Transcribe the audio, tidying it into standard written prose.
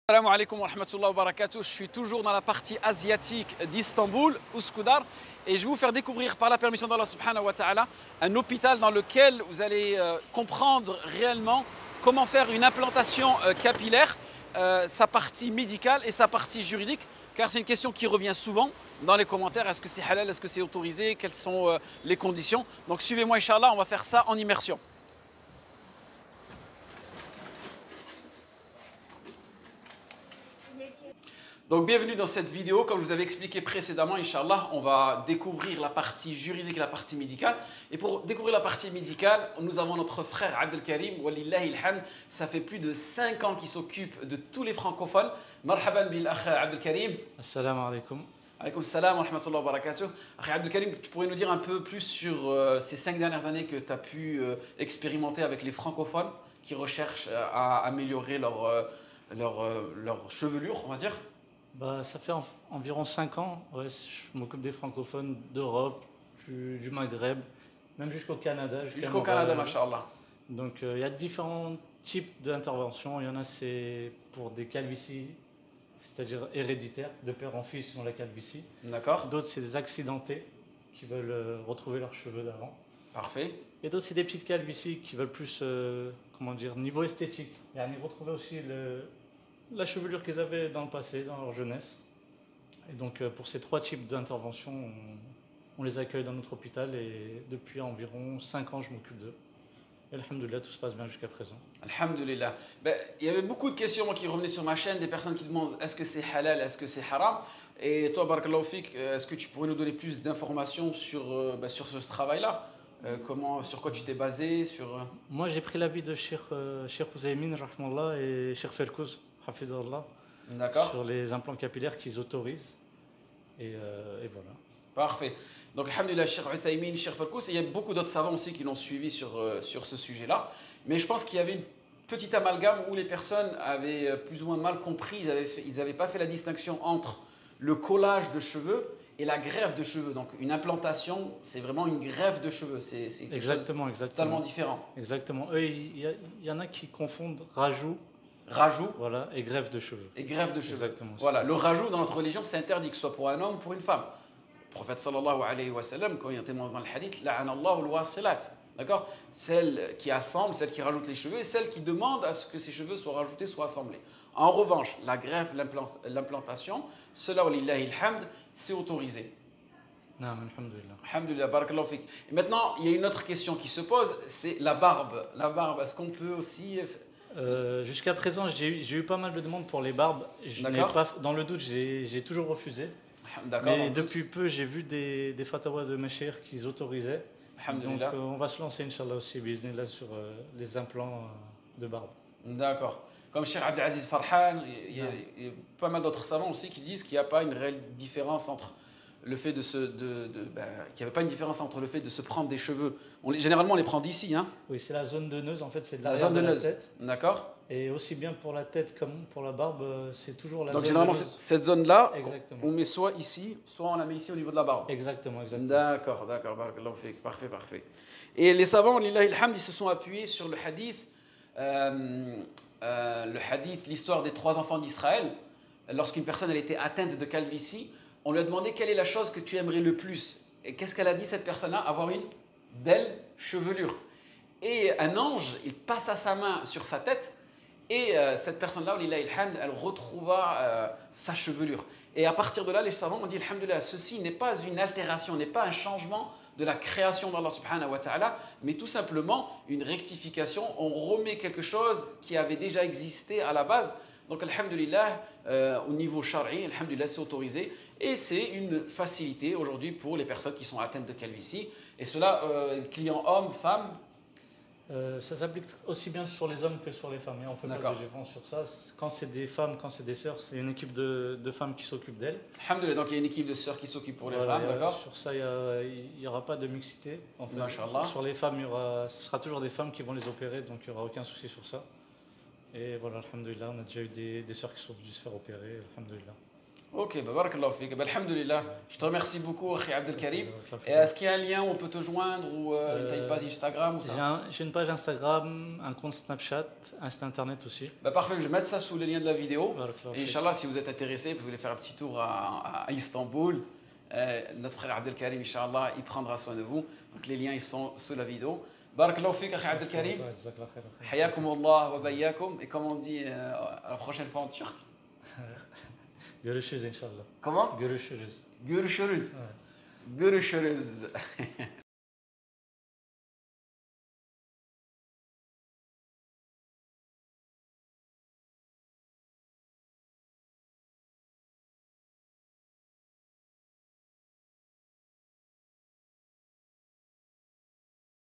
Assalamu alaikum wa rahmatullahi wa barakatuh. Je suis toujours dans la partie asiatique d'Istanbul, Ouskoudar, et je vais vous faire découvrir par la permission d'Allah subhanahu wa ta'ala un hôpital dans lequel vous allez comprendre réellement comment faire une implantation capillaire, sa partie médicale et sa partie juridique, car c'est une question qui revient souvent dans les commentaires. Est-ce que c'est halal, est-ce que c'est autorisé, quelles sont les conditions? Donc suivez-moi, Inch'Allah, on va faire ça en immersion. Donc bienvenue dans cette vidéo. Comme je vous avais expliqué précédemment, Inch'Allah, on va découvrir la partie juridique et la partie médicale. Et pour découvrir la partie médicale, nous avons notre frère Abdelkarim, Walillahi alhamd. Ça fait plus de 5 ans qu'il s'occupe de tous les francophones. Marhaban bil akh Abdelkarim. Assalamu alaikum. Alaykoum salam wa rahmatullahi wa barakatuh. Akh Abdelkarim, tu pourrais nous dire un peu plus sur ces 5 dernières années que tu as pu expérimenter avec les francophones qui recherchent à améliorer leur chevelure, on va dire? Ça fait environ 5 ans. Ouais, je m'occupe des francophones d'Europe, du Maghreb, même jusqu'au Canada. Jusqu'au Canada, masha'Allah. Donc il y a différents types d'interventions. Il y en a, c'est pour des calvities, c'est-à-dire héréditaires, de père en fils ils ont la calvitie. D'accord. D'autres, c'est des accidentés qui veulent retrouver leurs cheveux d'avant. Parfait. Et d'autres, c'est des petites calvities qui veulent plus, comment dire, niveau esthétique. Et retrouver aussi la chevelure qu'ils avaient dans le passé, dans leur jeunesse. Et donc pour ces 3 types d'interventions, on les accueille dans notre hôpital et depuis environ 5 ans, je m'occupe d'eux. Et alhamdoulilah, tout se passe bien jusqu'à présent. Alhamdoulilah. Il y avait beaucoup de questions qui revenaient sur ma chaîne, des personnes qui demandent est-ce que c'est halal, est-ce que c'est haram. Et toi, barakallahu fik, est-ce que tu pourrais nous donner plus d'informations sur ce travail-là? Sur quoi tu t'es basé Moi, j'ai pris l'avis de Cheikh Ouzaymin, rahmallah, et Cheikh Felkouz, hafidallah, sur les implants capillaires qu'ils autorisent. Et voilà. Parfait. Donc, alhamdoulilah, Cheikh Ouzaymin, Cheikh Felkouz, et il y a beaucoup d'autres savants aussi qui l'ont suivi sur ce sujet-là. Mais je pense qu'il y avait une petite amalgame où les personnes avaient plus ou moins mal compris, ils n'avaient pas fait la distinction entre le collage de cheveux et la greffe de cheveux. Donc une implantation, c'est vraiment une greffe de cheveux. C'est exactement. Totalement différent. Exactement. Eux, il y en a qui confondent rajout. Voilà, et greffe de cheveux. Et greffe de cheveux. Exactement. Voilà, le rajout dans notre religion, c'est interdit, que ce soit pour un homme ou pour une femme. Le prophète sallallahu alayhi wa sallam, quand il y a un témoin dans le hadith, la'anallahu al-wasilat. D'accord? Celle qui assemble, celle qui rajoute les cheveux et celle qui demande à ce que ces cheveux soient rajoutés, soient assemblés. En revanche, la greffe, l'implantation, cela, walillahi alhamd, c'est autorisé. Non, alhamdulillah. Alhamdulillah, barakallahu fik. Et maintenant, il y a une autre question qui se pose, c'est la barbe. La barbe, est-ce qu'on peut aussi... Jusqu'à présent, j'ai eu pas mal de demandes pour les barbes. Dans le doute, j'ai toujours refusé. Mais depuis peu, j'ai vu des fatwas de Meshir qu'ils autorisaient. Donc on va se lancer, Inch'Allah, aussi biznillah, sur les implants de barbe. D'accord. Comme Cheikh Abdelaziz Farhan, il y a pas mal d'autres savants aussi qui disent qu'il n'y a pas une réelle différence entre le fait qu'il n'y avait pas une différence entre le fait de se prendre des cheveux. Généralement, on les prend d'ici, hein? Oui, c'est la zone de neuse, en fait, c'est de la zone de la tête. D'accord. Et aussi bien pour la tête comme pour la barbe, c'est toujours la zone de neuse. Donc généralement, cette zone-là, exactement, on met soit ici, soit on la met ici au niveau de la barbe. Exactement. D'accord. Parfait. Et les savants, lillahi alhamd, ils se sont appuyés sur le hadith, l'histoire des 3 enfants d'Israël. Lorsqu'une personne elle était atteinte de calvitie, on lui a demandé quelle est la chose que tu aimerais le plus. Et qu'est-ce qu'elle a dit, cette personne-là? Avoir une belle chevelure. Et un ange, il passa sa main sur sa tête et cette personne-là, elle retrouva sa chevelure. Et à partir de là, les savants ont dit, alhamdoulilah, ceci n'est pas une altération, n'est pas un changement de la création d'Allah subhanahu wa ta'ala, mais tout simplement une rectification. On remet quelque chose qui avait déjà existé à la base. Donc, alhamdulillah, au niveau shari, alhamdulillah, c'est autorisé. Et c'est une facilité aujourd'hui pour les personnes qui sont atteintes de calvitie. Et cela, clients hommes, femmes. Ça s'applique aussi bien sur les hommes que sur les femmes. Et on fait pas de différence sur ça. Quand c'est des femmes, quand c'est des sœurs, c'est une équipe de femmes qui s'occupe d'elles. Alhamdulillah, donc il y a une équipe de sœurs qui s'occupe pour les femmes, d'accord? Sur ça, il n'y aura pas de mixité. En fait. Sur les femmes, ce sera toujours des femmes qui vont les opérer, donc il n'y aura aucun souci sur ça. Et voilà, alhamdulillah, on a déjà eu des sœurs qui sont venues se faire opérer, alhamdulillah. Ok, bah, barakallahu fik. Bah, alhamdulillah. Je te remercie beaucoup, Akhi Abdelkarim. Merci. Et est-ce qu'il y a un lien où on peut te joindre ou tu as une page Instagram ou ça? J'ai une page Instagram, un compte Snapchat, un site internet aussi. Bah, parfait, je vais mettre ça sous les liens de la vidéo. Barakallahu Et fik. Inch'Allah, si vous êtes intéressé, vous voulez faire un petit tour à Istanbul, notre frère Abdelkarim, Inch'Allah, il prendra soin de vous. Donc les liens, ils sont sous la vidéo. Barakallahu fik, Akhi Abdelkarim. Jazakallah khair. Hayakumullah wa bayyakum. Et comme on dit à la prochaine fois en turc. Görüşürüz inşallah. Comment? Görüşürüz. Görüşürüz. Ouais. Görüşürüz.